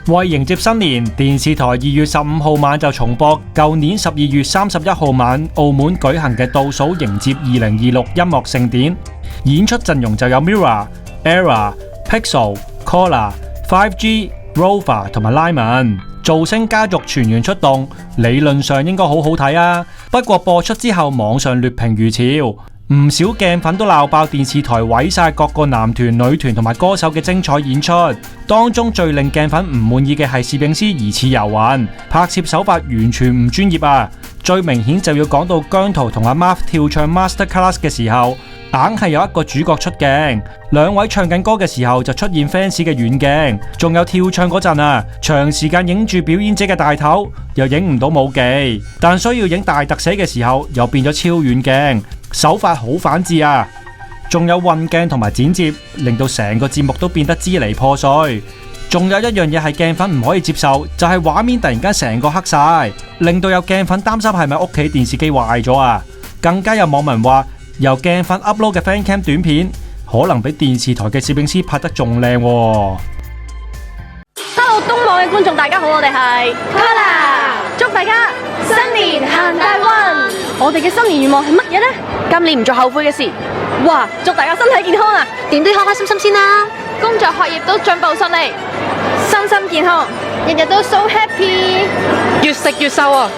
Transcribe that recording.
為迎接新年，電視台2月15號晚就重播舊年12月31號晚澳門舉行嘅倒數迎接2026音樂盛典。演出陣容就有 Mirror、Era、Pixel、Collar、5G、Rover 同埋 Lyman， 造星家族全員出動，理論上應該好好睇啊。不過播出之後，網上劣評如潮。唔少鏡粉都鬧爆電視台毀晒各個男團、女團同埋歌手嘅精彩演出，當中最令鏡粉唔滿意嘅係攝影師疑似遊魂，拍攝手法完全唔專業啊！最明顯就要講到姜濤同阿 Marf 跳唱 Master Class 嘅時候，硬係有一個主角出鏡，兩位唱緊歌嘅時候就出現 fans 嘅遠鏡，仲有跳唱嗰陣啊，長時間影住表演者嘅大頭，又影唔到舞技，但需要影大特寫嘅時候，又變咗超遠鏡。手法好反智啊！仲有運鏡同埋剪接，令到成個節目都變得支離破碎。仲有一樣嘢係鏡粉唔可以接受，就係畫面突然間成個黑晒，令到有鏡粉擔心係咪屋企電視機壞咗啊！更加有網民話，由鏡粉 upload 嘅 fan cam 短片，可能比電視台嘅攝影師拍得仲靚喎。Hello， 東網嘅觀眾大家好，我哋係 Collar， 祝大家新年行大運。我哋嘅新年願望係乜嘢呢？今年唔做後悔嘅事。哇！祝大家身體健康啊！點都要開開心心先啦。工作學業都進步順利，身心健康，日日都 so happy， 越食越瘦啊！